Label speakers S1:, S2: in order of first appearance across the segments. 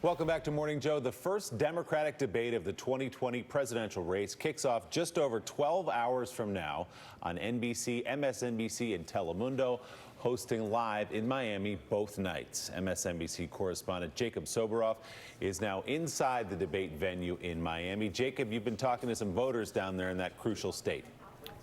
S1: Welcome back to Morning Joe. The first Democratic debate of the 2020 presidential race kicks off just over 12 hours from now on NBC, MSNBC, and Telemundo, hosting live in Miami both nights. MSNBC correspondent Jacob Soboroff is now inside the debate venue in Miami. Jacob, you've been talking to some voters down there in that crucial state.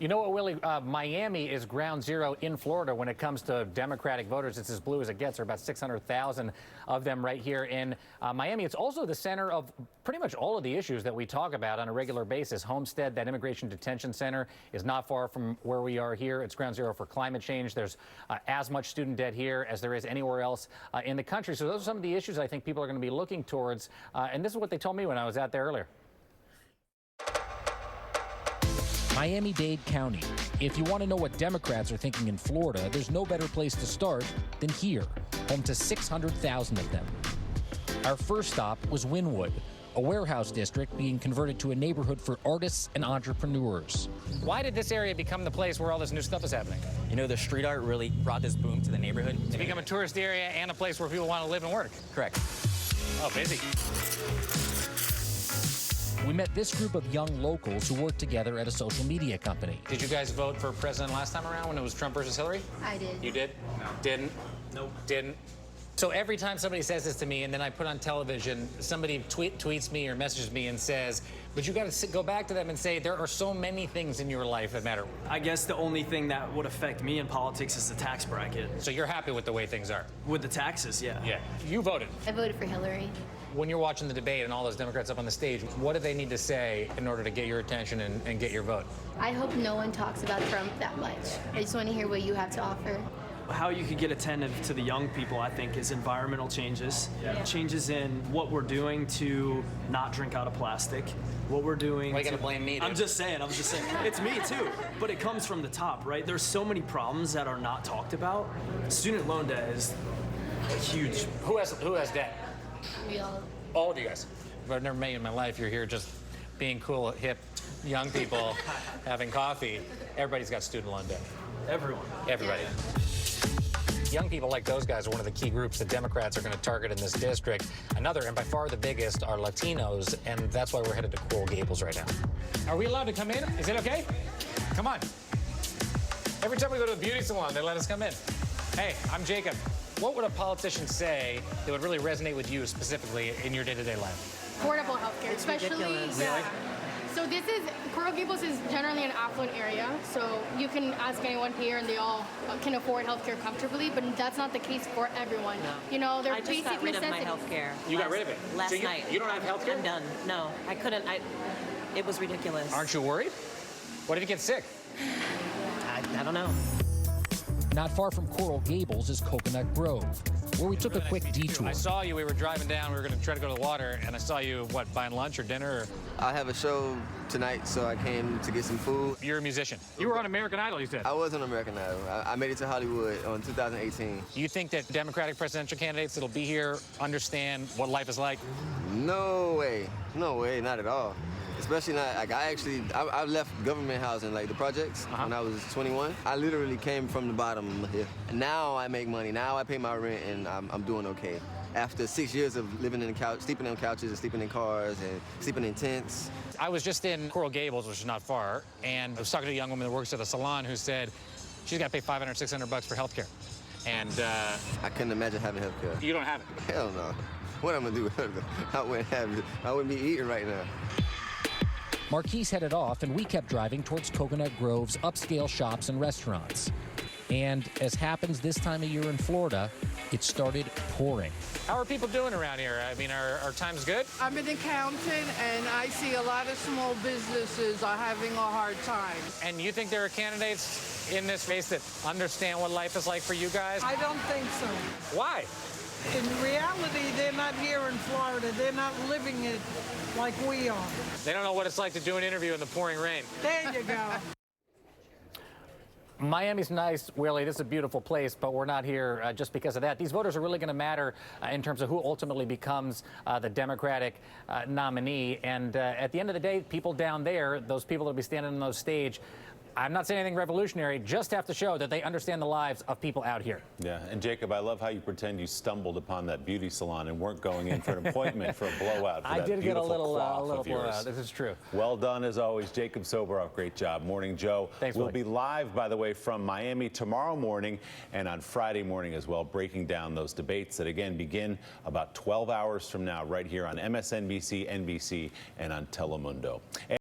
S2: You know what, Willie? Miami is ground zero in Florida when it comes to Democratic voters. It's as blue as it gets. There are about 600,000 of them right here in Miami. It's also the center of pretty much all of the issues that we talk about on a regular basis. Homestead, that immigration detention center, is not far from where we are here. It's ground zero for climate change. There's as much student debt here as there is anywhere else in the country. So those are some of the issues I think people are going to be looking towards. And this is what they told me when I was out there earlier.
S3: Miami-Dade County. If you want to know what Democrats are thinking in Florida, there's no better place to start than here, home to 600,000 of them. Our first stop was Wynwood, a warehouse district being converted to a neighborhood for artists and entrepreneurs.
S2: Why did this area become the place where all this new stuff is happening?
S4: You know, the street art really brought this boom to the neighborhood.
S2: To become a tourist area and a place where people want to live and work.
S4: Correct.
S2: Oh, busy.
S3: We met this group of young locals who work together at a social media company.
S2: Did you guys vote for president last time around when it was Trump versus Hillary?
S5: I did.
S2: You did? No. Didn't? Nope. Didn't? So every time somebody says this to me and then I put on television, somebody tweets me or messages me and says, but you got to go back to them and say, there are so many things in your life that matter.
S6: I guess the only thing that would affect me in politics is the tax bracket.
S2: So you're happy with the way things are?
S6: With the taxes, yeah.
S2: Yeah. You voted.
S5: I voted for Hillary.
S2: When you're watching the debate and all those Democrats up on the stage, what do they need to say in order to get your attention and get your vote?
S5: I hope no one talks about Trump that much. I just want to hear what you have to offer.
S6: How you could get attentive to the young people, I think, is environmental changes.
S5: Yeah.
S6: Changes in what we're doing to not drink out of plastic. What we're doing.
S2: Why you gotta blame me, dude?
S6: I'm just saying. It's me too. But it comes from the top, right? There's so many problems that are not talked about. Student loan debt is huge.
S2: Who has debt?
S5: We all.
S2: All of you guys. I've never met you in my life. You're here just being cool, hip, young people, having coffee. Everybody's got student loan debt.
S6: Everyone.
S2: Everybody. Young people like those guys are one of the key groups that Democrats are going to target in this district. Another, and by far the biggest, are Latinos, and that's why we're headed to Coral Gables right now. Are we allowed to come in? Is it okay? Come on. Every time we go to a beauty salon, they let us come in. Hey, I'm Jacob. What would a politician say that would really resonate with you specifically in your day-to-day life?
S7: Affordable healthcare, especially. Yeah.
S2: Really?
S7: So Coral Gables is generally an affluent area, so you can ask anyone here and they all can afford healthcare comfortably, but that's not the case for everyone.
S8: No.
S7: You know, they're
S8: I just
S7: basic
S8: got rid of my
S7: necessities.
S8: healthcare.
S2: You got rid of it?
S8: Last
S2: So
S8: night.
S2: You don't have healthcare?
S8: I'm done. No, I couldn't. It was ridiculous.
S2: Aren't you worried? What if you get sick?
S8: I don't know.
S3: Not far from Coral Gables is Coconut Grove, where we took a quick detour.
S2: I saw you. We were driving down. We were going to try to go to the water, and I saw you, what, buying lunch or dinner? Or...
S9: I have a show tonight, so I came to get some food.
S2: You're a musician. You were on American Idol, you said.
S9: I was on American Idol. I made it to Hollywood in 2018.
S2: Do you think that Democratic presidential candidates that'll be here understand what life is like?
S9: No way. No way, not at all. Especially not, like, I left government housing, like the projects, when I was 21. I literally came from the bottom here. Now I make money. Now I pay my rent, and I'm doing okay. After 6 years of living in the couch, sleeping on couches and sleeping in cars and sleeping in tents.
S2: I was just in Coral Gables, which is not far, and I was talking to a young woman that works at a salon who said she's got to pay $500, $600 for health care. And
S9: I couldn't imagine having health care.
S2: You don't have it?
S9: Hell no. What am I gonna do with it? I wouldn't have it. I wouldn't be eating right now.
S3: Marquise headed off, and we kept driving towards Coconut Grove's upscale shops and restaurants. And as happens this time of year in Florida, it started pouring.
S2: How are people doing around here? I mean, are times good?
S10: I'm an accountant, and I see a lot of small businesses are having a hard time.
S2: And you think there are candidates in this race that understand what life is like for you guys?
S10: I don't think so.
S2: Why?
S10: In reality, they're not here in Florida. They're not living it like we are.
S2: They don't know what it's like to do an interview in the pouring rain.
S10: There you go.
S2: Miami's nice, Willie. This is a beautiful place, but we're not here just because of that. These voters are really going to matter in terms of who ultimately becomes the Democratic nominee. And at the end of the day, people down there, those people that will be standing on those stage, I'm not saying anything revolutionary, just have to show that they understand the lives of people out here.
S1: Yeah, and Jacob, I love how you pretend you stumbled upon that beauty salon and weren't going in for an appointment for a blowout. For
S2: I
S1: that
S2: did get a
S1: beautiful coif
S2: little
S1: of yours.
S2: blowout. This is true.
S1: Well done, as always, Jacob Soboroff. Great job. Morning, Joe.
S2: Thanks,
S1: We'll
S2: Willie.
S1: be live, by the way, from Miami tomorrow morning and on Friday morning as well, breaking down those debates that, again, begin about 12 hours from now right here on MSNBC, NBC, and on Telemundo.